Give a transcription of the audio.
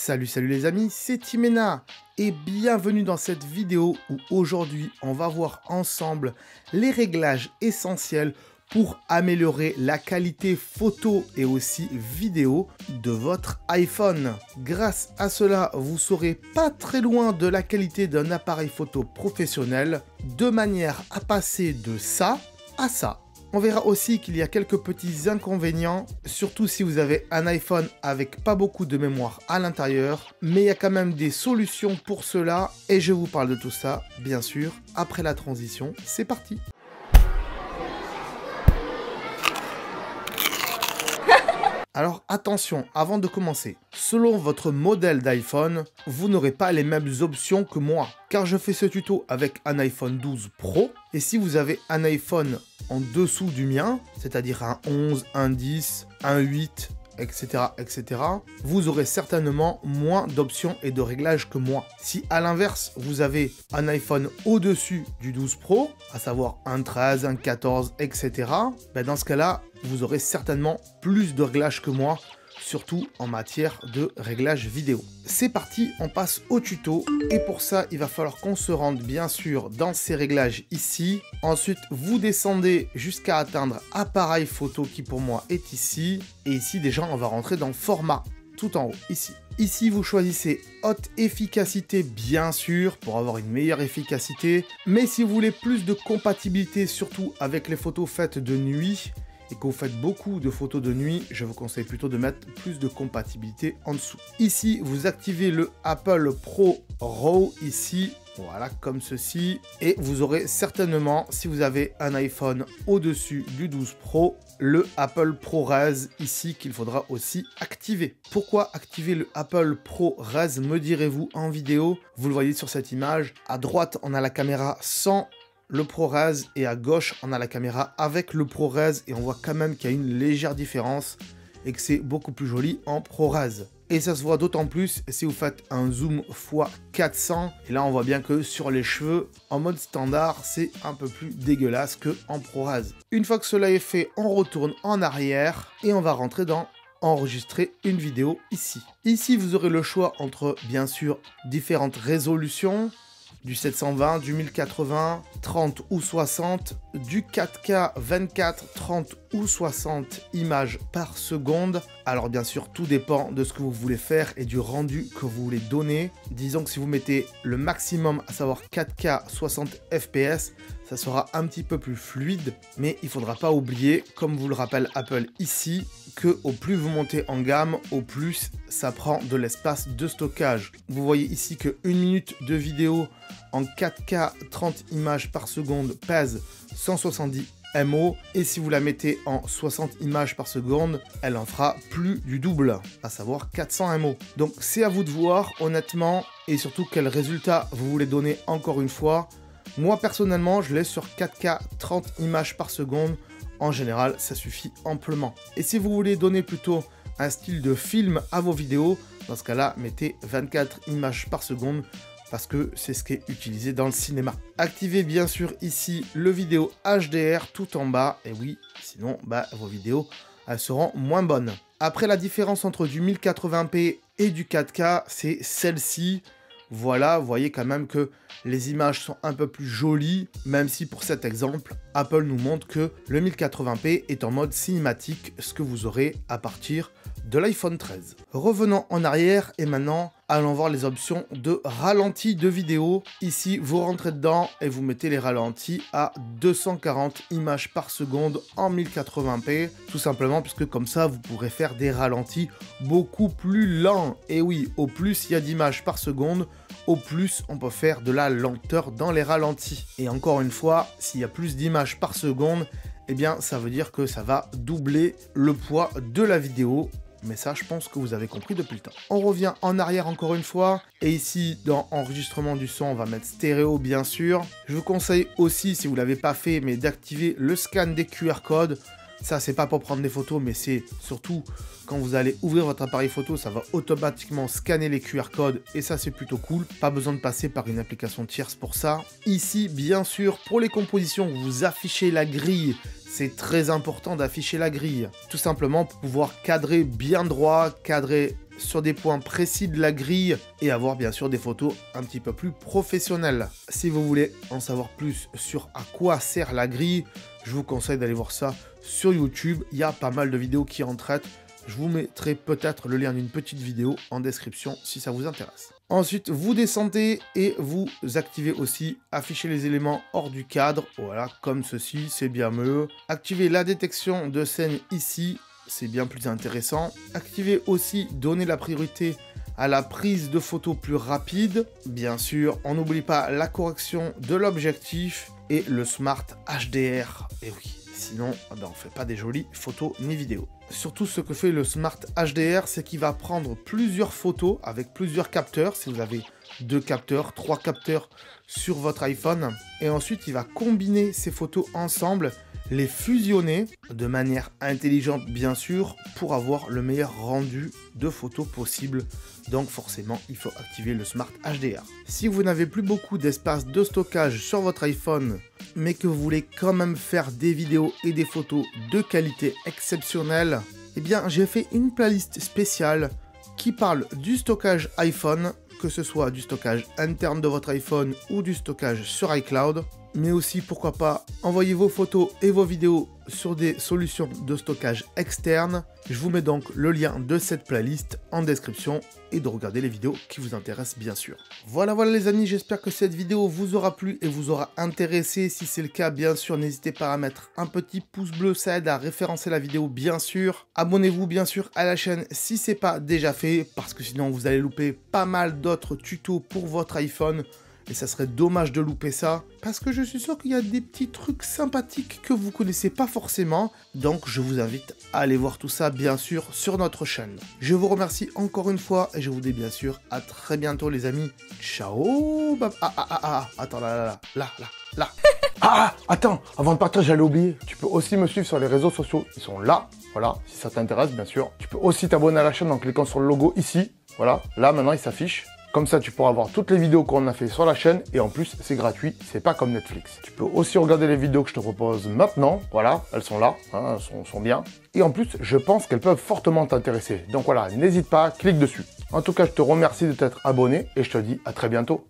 Salut les amis, c'est Timena et bienvenue dans cette vidéo où aujourd'hui on va voir ensemble les réglages essentiels pour améliorer la qualité photo et aussi vidéo de votre iPhone. Grâce à cela, vous serez pas très loin de la qualité d'un appareil photo professionnel de manière à passer de ça à ça. On verra aussi qu'il y a quelques petits inconvénients, surtout si vous avez un iPhone avec pas beaucoup de mémoire à l'intérieur, mais il y a quand même des solutions pour cela et je vous parle de tout ça, bien sûr, après la transition. C'est parti! Alors attention, avant de commencer, selon votre modèle d'iPhone, vous n'aurez pas les mêmes options que moi, car je fais ce tuto avec un iPhone 12 Pro, et si vous avez un iPhone en dessous du mien, c'est-à-dire un 11, un 10, un 8, etc., etc., vous aurez certainement moins d'options et de réglages que moi. Si à l'inverse, vous avez un iPhone au-dessus du 12 Pro, à savoir un 13, un 14, etc., ben dans ce cas-là, vous aurez certainement plus de réglages que moi, surtout en matière de réglage vidéo. C'est parti, on passe au tuto et pour ça, il va falloir qu'on se rende bien sûr dans ces réglages ici. Ensuite, vous descendez jusqu'à atteindre appareil photo qui pour moi est ici. Et ici, déjà, on va rentrer dans format tout en haut, ici. Ici, vous choisissez haute efficacité, bien sûr, pour avoir une meilleure efficacité. Mais si vous voulez plus de compatibilité, surtout avec les photos faites de nuit, et que vous faites beaucoup de photos de nuit, je vous conseille plutôt de mettre plus de compatibilité en dessous. Ici, vous activez le Apple Pro RAW ici, voilà, comme ceci. Et vous aurez certainement, si vous avez un iPhone au-dessus du 12 Pro, le Apple ProRes ici qu'il faudra aussi activer. Pourquoi activer le Apple ProRes, me direz-vous en vidéo? Vous le voyez sur cette image. À droite, on a la caméra sans le ProRes et à gauche on a la caméra avec le ProRes et on voit quand même qu'il y a une légère différence et que c'est beaucoup plus joli en ProRes. Et ça se voit d'autant plus si vous faites un zoom x 400 et là on voit bien que sur les cheveux en mode standard c'est un peu plus dégueulasse que en ProRes. Une fois que cela est fait, on retourne en arrière et on va rentrer dans enregistrer une vidéo ici. Ici vous aurez le choix entre bien sûr différentes résolutions, du 720, du 1080, 30 ou 60, du 4K 24, 30 ou 60 images par seconde. Alors bien sûr, tout dépend de ce que vous voulez faire et du rendu que vous voulez donner. Disons que si vous mettez le maximum, à savoir 4K 60 fps, ça sera un petit peu plus fluide, mais il ne faudra pas oublier, comme vous le rappelle Apple ici, que au plus vous montez en gamme, au plus ça prend de l'espace de stockage. Vous voyez ici que 1 minute de vidéo en 4K 30 images par seconde pèse 170 MO et si vous la mettez en 60 images par seconde, elle en fera plus du double, à savoir 400 MO. Donc c'est à vous de voir honnêtement et surtout quel résultat vous voulez donner encore une fois. Moi personnellement, je laisse sur 4K 30 images par seconde. En général, ça suffit amplement. Et si vous voulez donner plutôt un style de film à vos vidéos, dans ce cas-là, mettez 24 images par seconde parce que c'est ce qui est utilisé dans le cinéma. Activez bien sûr ici le vidéo HDR tout en bas. Et oui, sinon, vos vidéos, elles seront moins bonnes. Après, la différence entre du 1080p et du 4K, c'est celle-ci. Voilà, vous voyez quand même que les images sont un peu plus jolies, même si pour cet exemple, Apple nous montre que le 1080p est en mode cinématique, ce que vous aurez à partir de l'iPhone 13. Revenons en arrière et maintenant, allons voir les options de ralenti de vidéo. Ici, vous rentrez dedans et vous mettez les ralentis à 240 images par seconde en 1080p. Tout simplement puisque comme ça, vous pourrez faire des ralentis beaucoup plus lents. Et oui, au plus il y a d'images par seconde, au plus on peut faire de la lenteur dans les ralentis. Et encore une fois, s'il y a plus d'images par seconde, eh bien ça veut dire que ça va doubler le poids de la vidéo. Mais ça, je pense que vous avez compris depuis le temps. On revient en arrière encore une fois. Et ici, dans enregistrement du son, on va mettre stéréo, bien sûr. Je vous conseille aussi, si vous ne l'avez pas fait, mais d'activer le scan des QR codes. Ça, c'est pas pour prendre des photos, mais c'est surtout quand vous allez ouvrir votre appareil photo, ça va automatiquement scanner les QR codes. Et ça, c'est plutôt cool. Pas besoin de passer par une application tierce pour ça. Ici, bien sûr, pour les compositions, vous affichez la grille. C'est très important d'afficher la grille. Tout simplement pour pouvoir cadrer bien droit, cadrer sur des points précis de la grille et avoir bien sûr des photos un petit peu plus professionnelles. Si vous voulez en savoir plus sur à quoi sert la grille, je vous conseille d'aller voir ça sur YouTube. Il y a pas mal de vidéos qui en traitent. Je vous mettrai peut-être le lien d'une petite vidéo en description si ça vous intéresse. Ensuite, vous descendez et vous activez aussi afficher les éléments hors du cadre. Voilà, comme ceci, c'est bien mieux. Activez la détection de scène ici, c'est bien plus intéressant. Activez aussi donner la priorité à la prise de photos plus rapide. Bien sûr, on n'oublie pas la correction de l'objectif et le Smart HDR. Et oui. Sinon, on ne fait pas des jolies photos ni vidéos. Surtout, ce que fait le Smart HDR, c'est qu'il va prendre plusieurs photos avec plusieurs capteurs. Si vous avez 2 capteurs, 3 capteurs sur votre iPhone. Et ensuite, il va combiner ces photos ensemble, les fusionner de manière intelligente, bien sûr, pour avoir le meilleur rendu de photos possible. Donc forcément, il faut activer le Smart HDR. Si vous n'avez plus beaucoup d'espace de stockage sur votre iPhone, mais que vous voulez quand même faire des vidéos et des photos de qualité exceptionnelle, eh bien j'ai fait une playlist spéciale qui parle du stockage iPhone, que ce soit du stockage interne de votre iPhone ou du stockage sur iCloud, mais aussi pourquoi pas envoyer vos photos et vos vidéos sur des solutions de stockage externes. Je vous mets donc le lien de cette playlist en description et de regarder les vidéos qui vous intéressent bien sûr. Voilà les amis, j'espère que cette vidéo vous aura plu et vous aura intéressé. Si c'est le cas, bien sûr, n'hésitez pas à mettre un petit pouce bleu, ça aide à référencer la vidéo bien sûr. Abonnez-vous bien sûr à la chaîne si c'est pas déjà fait, parce que sinon vous allez louper pas mal d'autres tutos pour votre iPhone. Et ça serait dommage de louper ça, parce que je suis sûr qu'il y a des petits trucs sympathiques que vous connaissez pas forcément. Donc je vous invite à aller voir tout ça bien sûr sur notre chaîne. Je vous remercie encore une fois et je vous dis bien sûr à très bientôt les amis. Ciao. Attends là. Attends, avant de partir j'allais oublier. Tu peux aussi me suivre sur les réseaux sociaux, ils sont là. Voilà, si ça t'intéresse bien sûr. Tu peux aussi t'abonner à la chaîne en cliquant sur le logo ici. Voilà, là maintenant il s'affiche. Comme ça, tu pourras voir toutes les vidéos qu'on a fait sur la chaîne et en plus, c'est gratuit, c'est pas comme Netflix. Tu peux aussi regarder les vidéos que je te propose maintenant. Voilà, elles sont là, hein, elles sont bien. Et en plus, je pense qu'elles peuvent fortement t'intéresser. Donc voilà, n'hésite pas, clique dessus. En tout cas, je te remercie de t'être abonné et je te dis à très bientôt.